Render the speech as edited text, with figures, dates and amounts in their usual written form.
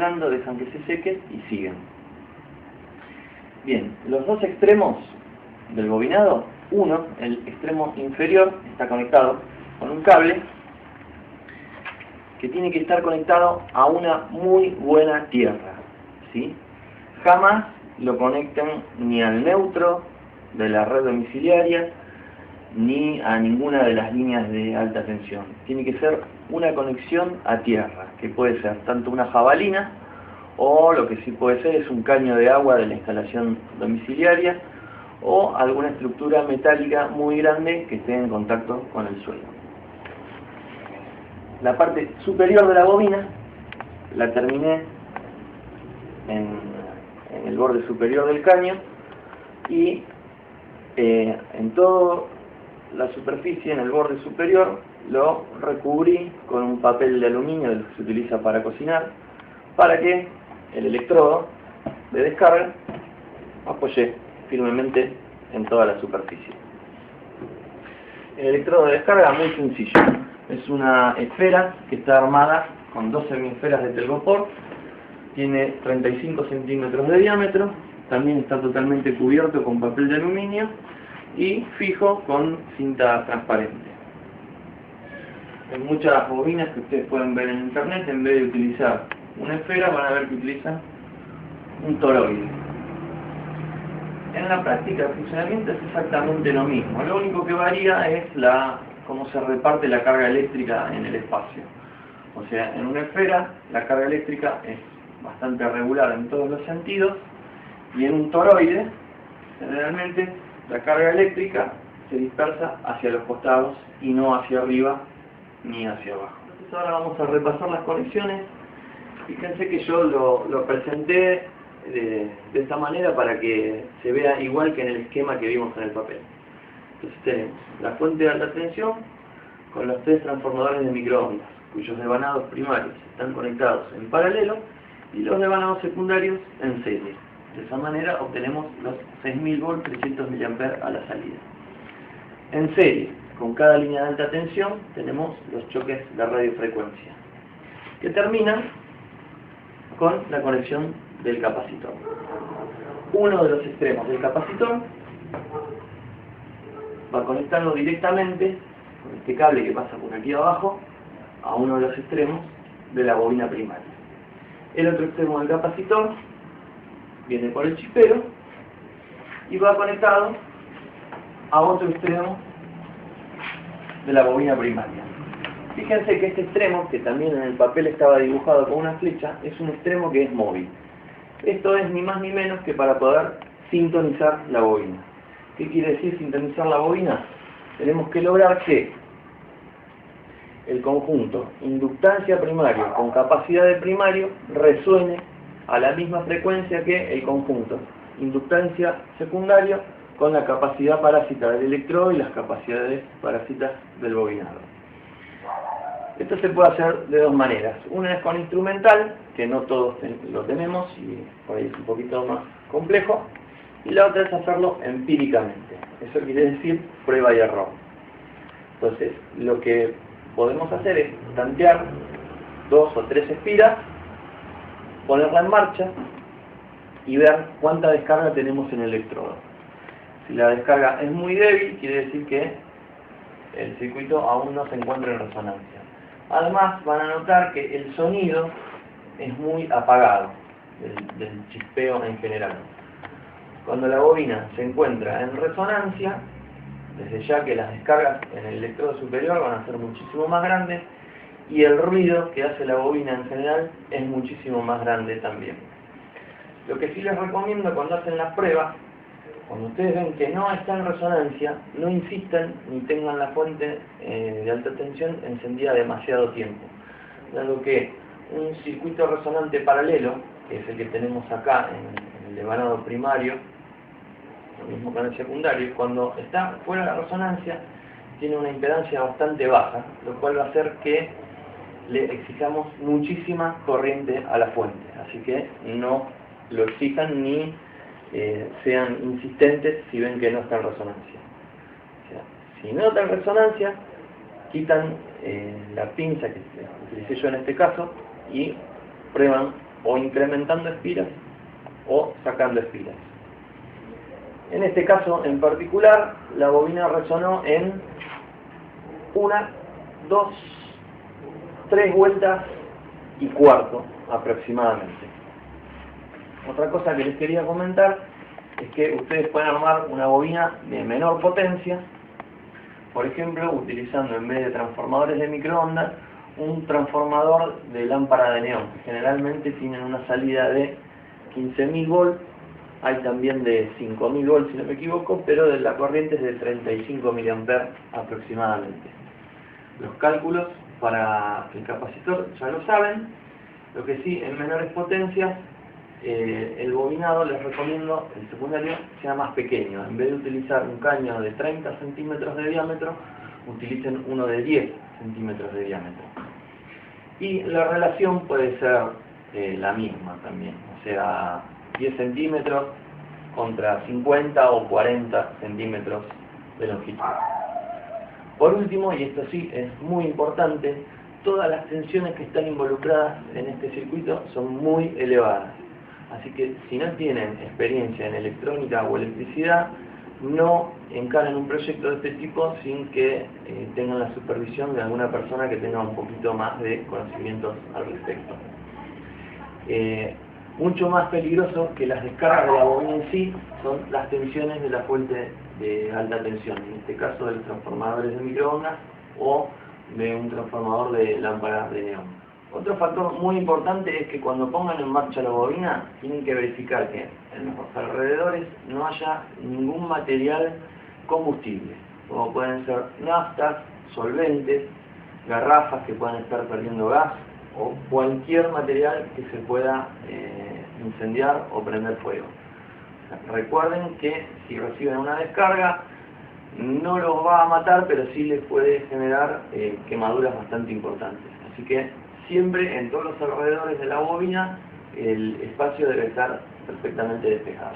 soplando, dejan que se sequen y siguen. Bien, los dos extremos del bobinado, uno, el extremo inferior, está conectado con un cable que tiene que estar conectado a una muy buena tierra, ¿sí? Jamás lo conecten ni al neutro de la red domiciliaria ni a ninguna de las líneas de alta tensión. Tiene que ser una conexión a tierra, que puede ser tanto una jabalina o lo que sí puede ser es un caño de agua de la instalación domiciliaria o alguna estructura metálica muy grande que esté en contacto con el suelo. La parte superior de la bobina la terminé en el borde superior del caño y en toda la superficie, en el borde superior, lo recubrí con un papel de aluminio del que se utiliza para cocinar, para que el electrodo de descarga apoye firmemente en toda la superficie. El electrodo de descarga es muy sencillo. Es una esfera que está armada con dos semiesferas de telgopor. Tiene 35 centímetros de diámetro. También está totalmente cubierto con papel de aluminio y fijo con cinta transparente. En muchas bobinas que ustedes pueden ver en internet, en vez de utilizar una esfera, van a ver que utilizan un toroide. En la práctica el funcionamiento es exactamente lo mismo. Lo único que varía es cómo se reparte la carga eléctrica en el espacio. O sea, en una esfera la carga eléctrica es bastante regular en todos los sentidos, y en un toroide generalmente la carga eléctrica se dispersa hacia los costados y no hacia arriba ni hacia abajo. Entonces ahora vamos a repasar las conexiones. Fíjense que yo lo presenté de esta manera para que se vea igual que en el esquema que vimos en el papel. Entonces tenemos la fuente de alta tensión con los tres transformadores de microondas, cuyos devanados primarios están conectados en paralelo y los devanados secundarios en serie. De esa manera obtenemos los 6000 volts 300 mA a la salida. En serie, con cada línea de alta tensión, tenemos los choques de radiofrecuencia, que terminan con la conexión del capacitor. Uno de los extremos del capacitor va conectando directamente con este cable que pasa por aquí abajo a uno de los extremos de la bobina primaria. El otro extremo del capacitor viene por el chispero y va conectado a otro extremo de la bobina primaria. Fíjense que este extremo, que también en el papel estaba dibujado con una flecha, es un extremo que es móvil. Esto es ni más ni menos que para poder sintonizar la bobina. ¿Qué quiere decir sintonizar la bobina? Tenemos que lograr que el conjunto inductancia primario con capacidad de primario resuene a la misma frecuencia que el conjunto inductancia secundario con la capacidad parásita del electrodo y las capacidades parásitas del bobinado. Esto se puede hacer de dos maneras. Una es con instrumental, que no todos lo tenemos y por ahí es un poquito más complejo, y la otra es hacerlo empíricamente. Eso quiere decir prueba y error. Entonces, lo que podemos hacer es tantear 2 o 3 espiras, ponerla en marcha y ver cuánta descarga tenemos en el electrodo. Si la descarga es muy débil, quiere decir que el circuito aún no se encuentra en resonancia. Además, van a notar que el sonido es muy apagado del chispeo en general. Cuando la bobina se encuentra en resonancia, desde ya que las descargas en el electrodo superior van a ser muchísimo más grandes y el ruido que hace la bobina en general es muchísimo más grande también. Lo que sí les recomiendo cuando hacen las pruebas, cuando ustedes ven que no está en resonancia, no insistan ni tengan la fuente de alta tensión encendida demasiado tiempo, dado que un circuito resonante paralelo, que es el que tenemos acá en el devanado primario, lo mismo con el secundario, cuando está fuera de la resonancia tiene una impedancia bastante baja, lo cual va a hacer que le exijamos muchísima corriente a la fuente, así que no lo exijan ni sean insistentes si ven que no está en resonancia. O sea, si no está en resonancia, quitan la pinza que utilicé yo en este caso y prueban o incrementando espiras o sacando espiras. En este caso en particular, la bobina resonó en 1, 2, 3 vueltas y cuarto aproximadamente. Otra cosa que les quería comentar es que ustedes pueden armar una bobina de menor potencia, por ejemplo utilizando en vez de transformadores de microondas un transformador de lámpara de neón, que generalmente tienen una salida de 15.000 volts, hay también de 5.000 volts si no me equivoco, pero de la corriente es de 35 mA aproximadamente. Los cálculos para el capacitor ya lo saben, lo que sí en menores potencias el bobinado les recomiendo, el secundario, sea más pequeño. En vez de utilizar un caño de 30 centímetros de diámetro, utilicen uno de 10 centímetros de diámetro. Y la relación puede ser la misma también, o sea, 10 centímetros contra 50 o 40 centímetros de longitud. Por último, y esto sí es muy importante, todas las tensiones que están involucradas en este circuito son muy elevadas. Así que si no tienen experiencia en electrónica o electricidad, no encaren un proyecto de este tipo sin que tengan la supervisión de alguna persona que tenga un poquito más de conocimientos al respecto. Mucho más peligroso que las descargas de la bobina en sí son las tensiones de la fuente de alta tensión, en este caso de los transformadores de microondas o de un transformador de lámparas de neón. Otro factor muy importante es que cuando pongan en marcha la bobina tienen que verificar que en los alrededores no haya ningún material combustible, como pueden ser naftas, solventes, garrafas que puedan estar perdiendo gas o cualquier material que se pueda incendiar o prender fuego. Recuerden que si reciben una descarga no los va a matar, pero sí les puede generar quemaduras bastante importantes. Así que siempre en todos los alrededores de la bobina el espacio debe estar perfectamente despejado.